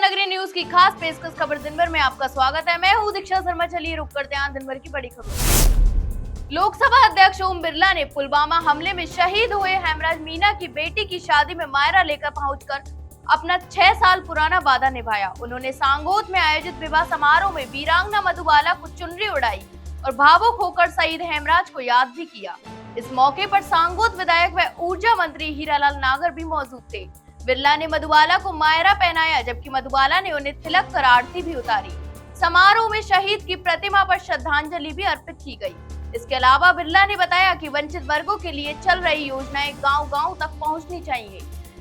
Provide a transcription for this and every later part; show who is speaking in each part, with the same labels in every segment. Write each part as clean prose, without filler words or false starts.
Speaker 1: नगरी न्यूज की खास पेशकश खबर दिन भर में आपका स्वागत है। मैं हूं दीक्षा शर्मा। चलिए रुक करते हैं दिन भर की बड़ी खबर। लोकसभा अध्यक्ष ओम बिरला ने पुलवामा हमले में शहीद हुए हेमराज मीना की बेटी की शादी में मायरा लेकर पहुंचकर अपना 6 साल पुराना वादा निभाया। उन्होंने सांगोद में आयोजित विवाह समारोह में वीरांगना मधुबाला को चुनरी उड़ाई और भावुक होकर शहीद हेमराज को याद भी किया। इस मौके पर सांगोद विधायक व ऊर्जा मंत्री हीरालाल नागर भी मौजूद थे। बिरला ने मधुबाला को मायरा पहनाया, जबकि मधुबाला ने उन्हें तिलक कर आरती भी उतारी। समारोह में शहीद की प्रतिमा पर श्रद्धांजलि भी अर्पित की गई। इसके अलावा बिरला ने बताया कि वंचित वर्गों के लिए चल रही योजनाएं गांव-गांव तक पहुंचनी चाहिए,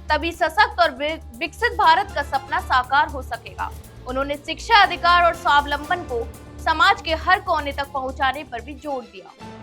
Speaker 1: तभी सशक्त और विकसित भारत का सपना साकार हो सकेगा। उन्होंने शिक्षा, अधिकार और स्वावलंबन को समाज के हर कोने तक पहुंचाने पर भी जोर दिया।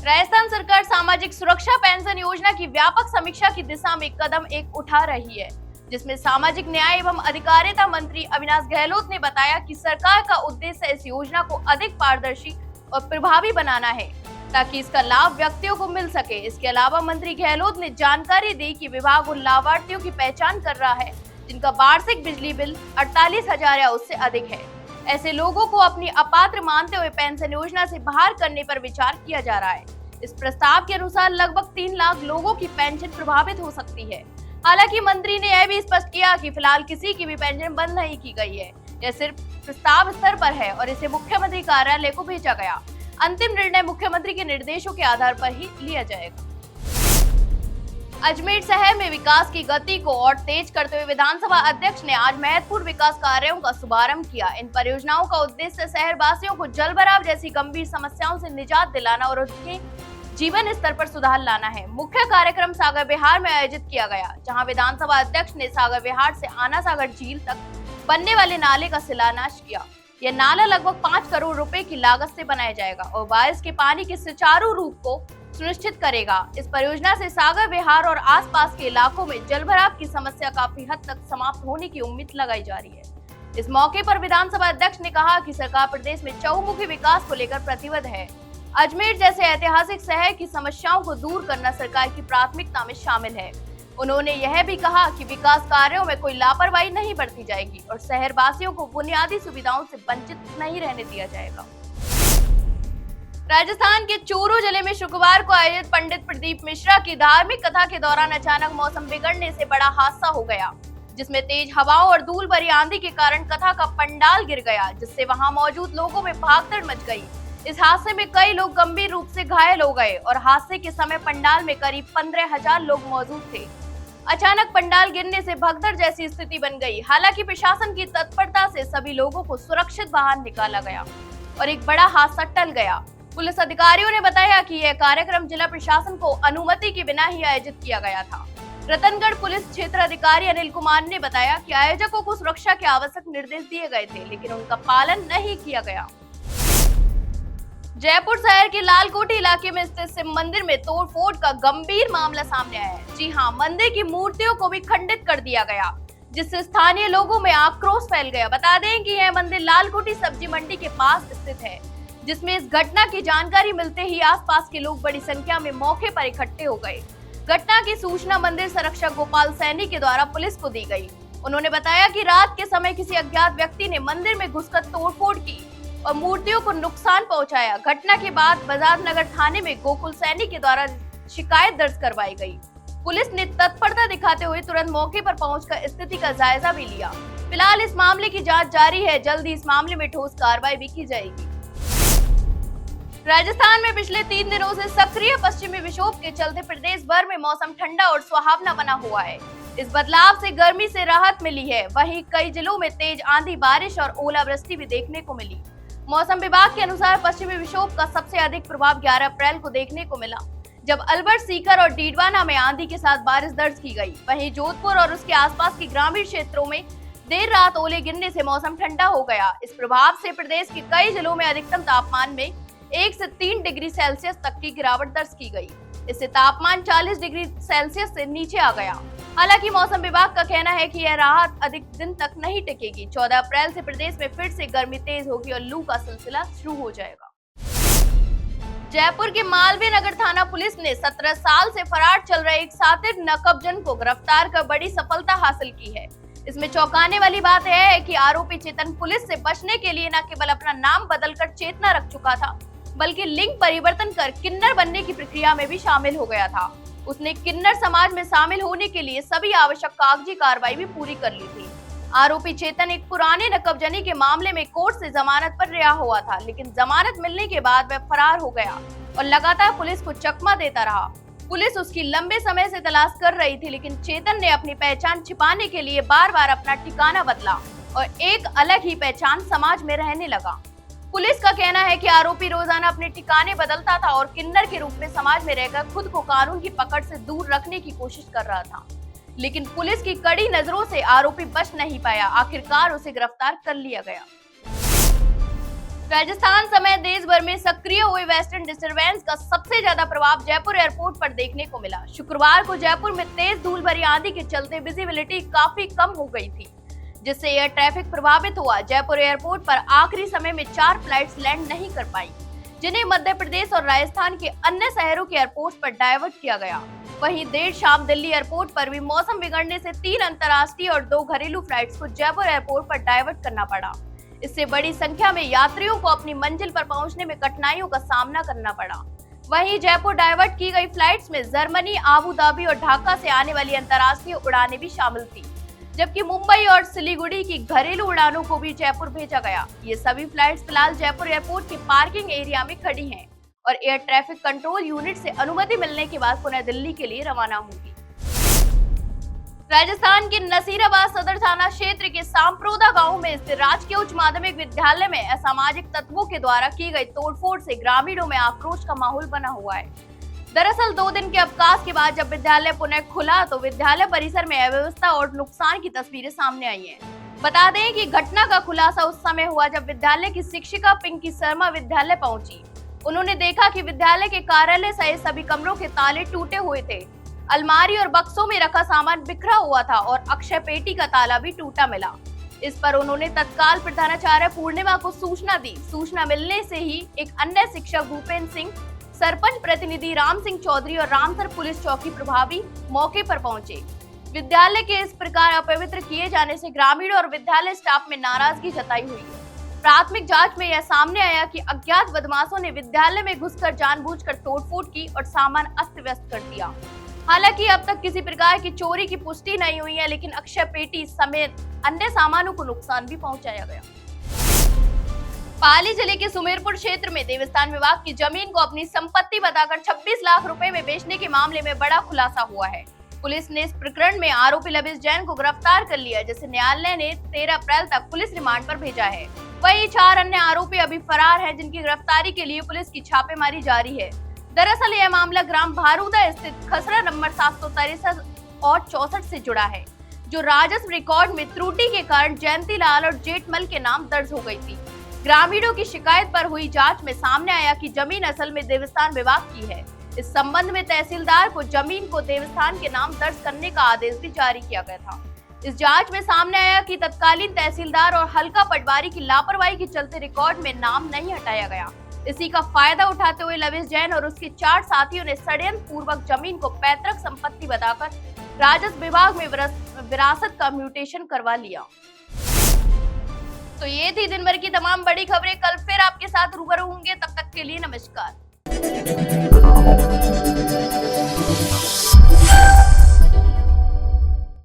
Speaker 1: राजस्थान सरकार सामाजिक सुरक्षा पेंशन योजना की व्यापक समीक्षा की दिशा में कदम उठा रही है, जिसमें सामाजिक न्याय एवं अधिकारिता मंत्री अविनाश गहलोत ने बताया कि सरकार का उद्देश्य इस योजना को अधिक पारदर्शी और प्रभावी बनाना है, ताकि इसका लाभ व्यक्तियों को मिल सके। इसके अलावा मंत्री गहलोत ने जानकारी दी कि विभाग उन लाभार्थियों की पहचान कर रहा है जिनका वार्षिक बिजली बिल 48,000 या उससे अधिक है। ऐसे लोगों को अपनी अपात्र मानते हुए पेंशन योजना से बाहर करने पर विचार किया जा रहा है। इस प्रस्ताव के अनुसार लगभग 3 लाख लोगों की पेंशन प्रभावित हो सकती है। हालांकि मंत्री ने यह भी स्पष्ट किया कि फिलहाल किसी की भी पेंशन बंद नहीं की गई है, यह सिर्फ प्रस्ताव स्तर पर है और इसे मुख्यमंत्री कार्यालय को भेजा गया। अंतिम निर्णय मुख्यमंत्री के निर्देशों के आधार पर ही लिया जाएगा। अजमेर शहर में विकास की गति को और तेज करते हुए विधानसभा अध्यक्ष ने आज महत्वपूर्ण विकास कार्यों का शुभारंभ किया। इन परियोजनाओं का उद्देश्य शहर वासियों को जलभराव जैसी गंभीर समस्याओं से निजात दिलाना और उनके जीवन स्तर पर सुधार लाना है। मुख्य कार्यक्रम सागर विहार में आयोजित किया गया, जहां विधानसभा अध्यक्ष ने सागर विहार से आना सागर झील तक बनने वाले नाले का शिलान्यास किया। यह नाला लगभग 5 करोड़ रुपए की लागत से बनाया जाएगा और बारिश के पानी के सुचारू रूप को सुनिश्चित करेगा। इस परियोजना से सागर विहार और आसपास के इलाकों में जलभराव की समस्या काफी हद तक समाप्त होने की उम्मीद लगाई जा रही है। इस मौके पर विधानसभा अध्यक्ष ने कहा कि सरकार प्रदेश में चहुमुखी विकास को लेकर प्रतिबद्ध है। अजमेर जैसे ऐतिहासिक शहर की समस्याओं को दूर करना सरकार की प्राथमिकता में शामिल है। उन्होंने यह भी कहा कि विकास कार्यों में कोई लापरवाही नहीं बरती जाएगी और शहर वासियों को बुनियादी सुविधाओं से वंचित नहीं रहने दिया जाएगा। राजस्थान के चूरू जिले में शुक्रवार को आयोजित पंडित प्रदीप मिश्रा की धार्मिक कथा के दौरान अचानक मौसम बिगड़ने से बड़ा हादसा हो गया, जिसमें तेज हवाओं और धूल भरी आंधी के कारण कथा का पंडाल गिर गया, जिससे वहां मौजूद लोगों में भागदौड़ मच गई। इस हादसे में कई लोग गंभीर रूप से घायल हो गए और हादसे के समय पंडाल में करीब 15,000 लोग मौजूद थे। अचानक पंडाल गिरने से भगदड़ जैसी स्थिति बन गई। हालांकि प्रशासन की तत्परता से सभी लोगों को सुरक्षित बाहर निकाला गया और एक बड़ा हादसा टल गया। पुलिस अधिकारियों ने बताया कि यह कार्यक्रम जिला प्रशासन को अनुमति के बिना ही आयोजित किया गया था। रतनगढ़ पुलिस क्षेत्र अधिकारी अनिल कुमार ने बताया कि आयोजकों को सुरक्षा के आवश्यक निर्देश दिए गए थे, लेकिन उनका पालन नहीं किया गया। जयपुर शहर के लालकोठी इलाके में स्थित शिव मंदिर में तोड़फोड़ का गंभीर मामला सामने आया है। जी हां, मंदिर की मूर्तियों को भी खंडित कर दिया गया, जिससे स्थानीय लोगों में आक्रोश फैल गया। बता दें कि यह मंदिर लालकोठी सब्जी मंडी के पास स्थित है, जिसमें इस घटना की जानकारी मिलते ही आसपास के लोग बड़ी संख्या में मौके पर इकट्ठे हो गए। घटना की सूचना मंदिर संरक्षक गोपाल सैनी के द्वारा पुलिस को दी गई। उन्होंने बताया कि रात के समय किसी अज्ञात व्यक्ति ने मंदिर में घुसकर तोड़फोड़ की और मूर्तियों को नुकसान पहुंचाया। घटना के बाद बाजार नगर थाने में गोकुल सैनी के द्वारा शिकायत दर्ज करवाई गई। पुलिस ने तत्परता दिखाते हुए तुरंत मौके पर पहुंचकर स्थिति का जायजा भी लिया। फिलहाल इस मामले की जांच जारी है। जल्द ही इस मामले में ठोस कार्रवाई भी की जाएगी। राजस्थान में पिछले 3 दिनों से सक्रिय पश्चिमी विक्षोभ के चलते प्रदेश भर में मौसम ठंडा और सुहावना बना हुआ है। इस बदलाव से गर्मी से राहत मिली है। वहीं कई जिलों में तेज आंधी, बारिश और ओलावृष्टि भी देखने को मिली। मौसम विभाग के अनुसार पश्चिमी विक्षोभ का सबसे अधिक प्रभाव 11 अप्रैल को देखने को मिला, जब अलवर, सीकर और डीडवाना में आंधी के साथ बारिश दर्ज की गई। वहीं जोधपुर और उसके आसपास के ग्रामीण क्षेत्रों में देर रात ओले गिरने से मौसम ठंडा हो गया। इस प्रभाव से प्रदेश के कई जिलों में अधिकतम तापमान में 1 से 3 डिग्री सेल्सियस तक की गिरावट दर्ज की गई। इससे तापमान 40 डिग्री सेल्सियस से नीचे आ गया। हालांकि मौसम विभाग का कहना है कि यह राहत अधिक दिन तक नहीं टिकेगी। 14 अप्रैल से प्रदेश में फिर से गर्मी तेज होगी और लू का सिलसिला शुरू हो जाएगा। जयपुर के मालवीय नगर थाना पुलिस ने 17 साल से फरार चल रहे एक सातिर नकबजन को गिरफ्तार कर बड़ी सफलता हासिल की है। इसमें चौंकाने वाली बात यह है कि आरोपी चेतन पुलिस से बचने के लिए न केवल अपना नाम बदलकर चेतना रख चुका था, बल्कि लिंग परिवर्तन कर किन्नर बनने की प्रक्रिया में भी शामिल हो गया था। उसने किन्नर समाज में शामिल होने के लिए सभी आवश्यक कागजी कार्रवाई भी पूरी कर ली थी। आरोपी चेतन एक पुराने नकबजनी के मामले में कोर्ट से जमानत पर रिहा हुआ था, लेकिन जमानत मिलने के बाद वह फरार हो गया और लगातार पुलिस को चकमा देता रहा। पुलिस उसकी लंबे समय से तलाश कर रही थी, लेकिन चेतन ने अपनी पहचान छिपाने के लिए बार बार अपना ठिकाना बदला और एक अलग ही पहचान समाज में रहने लगा। पुलिस का कहना है कि आरोपी रोजाना अपने ठिकाने बदलता था और किन्नर के रूप में समाज में रहकर खुद को कानून की पकड़ से दूर रखने की कोशिश कर रहा था, लेकिन पुलिस की कड़ी नजरों से आरोपी बच नहीं पाया। आखिरकार उसे गिरफ्तार कर लिया गया। राजस्थान समेत देश भर में सक्रिय हुए वेस्टर्न डिस्टर्बेंस का सबसे ज्यादा प्रभाव जयपुर एयरपोर्ट पर देखने को मिला। शुक्रवार को जयपुर में तेज धूल भरी आंधी के चलते विजिबिलिटी काफी कम हो गई थी, जिससे एयर ट्रैफिक प्रभावित हुआ। जयपुर एयरपोर्ट पर आखिरी समय में 4 फ्लाइट्स लैंड नहीं कर पाई, जिन्हें मध्य प्रदेश और राजस्थान के अन्य शहरों के एयरपोर्ट पर डायवर्ट किया गया। वहीं देर शाम दिल्ली एयरपोर्ट पर भी मौसम बिगड़ने से 3 अंतर्राष्ट्रीय और 2 घरेलू फ्लाइट्स को जयपुर एयरपोर्ट पर डायवर्ट करना पड़ा। इससे बड़ी संख्या में यात्रियों को अपनी मंजिल पर पहुंचने में कठिनाइयों का सामना करना पड़ा। वहीं जयपुर डायवर्ट की गई फ्लाइट्स में जर्मनी, आबू धाबी और ढाका से आने वाली अंतर्राष्ट्रीय उड़ानें भी शामिल थी, जबकि मुंबई और सिलीगुड़ी की घरेलू उड़ानों को भी जयपुर भेजा गया। ये सभी फ्लाइट्स फिलहाल जयपुर एयरपोर्ट के पार्किंग एरिया में खड़ी हैं और एयर ट्रैफिक कंट्रोल यूनिट से अनुमति मिलने के बाद पुनः दिल्ली के लिए रवाना होंगी। राजस्थान के नसीराबाद सदर थाना क्षेत्र के सांप्रोदा गांव में स्थित राजकीय उच्च माध्यमिक विद्यालय में असामाजिक तत्वों के द्वारा की गई तोड़फोड़ से ग्रामीणों में आक्रोश का माहौल बना हुआ है। दरअसल 2 दिन के अवकाश के बाद जब विद्यालय पुनः खुला तो विद्यालय परिसर में अव्यवस्था और नुकसान की तस्वीरें सामने आई हैं। बता दें कि घटना का खुलासा उस समय हुआ जब विद्यालय की शिक्षिका पिंकी शर्मा विद्यालय पहुंची। उन्होंने देखा कि विद्यालय के कार्यालय सहित सभी कमरों के ताले टूटे हुए थे, अलमारी और बक्सों में रखा सामान बिखरा हुआ था और अक्षय पेटी का ताला भी टूटा मिला। इस पर उन्होंने तत्काल प्रधानाचार्य पूर्णिमा को सूचना दी। सूचना मिलने से ही एक अन्य शिक्षक भूपेंद्र सिंह, सरपंच प्रतिनिधि राम सिंह चौधरी और रामसर पुलिस चौकी प्रभावी मौके पर पहुंचे। विद्यालय के इस प्रकार अपवित्र किए जाने से ग्रामीणों और विद्यालय स्टाफ में नाराजगी जताई हुई है। प्राथमिक जांच में यह सामने आया कि अज्ञात बदमाशों ने विद्यालय में घुसकर जानबूझकर तोड़फोड़ की और सामान अस्त व्यस्त कर दिया। हालांकि अब तक किसी प्रकार की चोरी की पुष्टि नहीं हुई है, लेकिन अक्षय पेटी समेत अन्य सामानों को नुकसान भी पहुंचाया गया। पाली जिले के सुमेरपुर क्षेत्र में देवस्थान विभाग की जमीन को अपनी संपत्ति बताकर 26 लाख रुपए में बेचने के मामले में बड़ा खुलासा हुआ है। पुलिस ने इस प्रकरण में आरोपी लविश जैन को गिरफ्तार कर लिया, जिसे न्यायालय ने 13 अप्रैल तक पुलिस रिमांड पर भेजा है। वहीं 4 अन्य आरोपी अभी फरार हैं, जिनकी गिरफ्तारी के लिए पुलिस की छापेमारी जारी है। दरअसल यह मामला ग्राम भारूदा स्थित खसरा नंबर 763 और 64 से जुड़ा है, जो राजस्व रिकॉर्ड में त्रुटि के कारण जयंती लाल और जेठमल के नाम दर्ज हो गई थी। ग्रामीणों की शिकायत पर हुई जांच में सामने आया कि जमीन असल में देवस्थान विभाग की है। इस संबंध में तहसीलदार को जमीन को देवस्थान के नाम दर्ज करने का आदेश भी जारी किया गया था। इस जांच में सामने आया कि तत्कालीन तहसीलदार और हल्का पटवारी की लापरवाही के चलते रिकॉर्ड में नाम नहीं हटाया गया। इसी का फायदा उठाते हुए लविश जैन और उसके 4 साथियों ने षड्यंत्र पूर्वक जमीन को पैतृक संपत्ति बताकर राजस्व विभाग में विरासत का म्यूटेशन करवा लिया। तो ये थी दिन भर की तमाम बड़ी खबरें। कल फिर आपके साथ रूबरू होंगे, तब तक के लिए नमस्कार।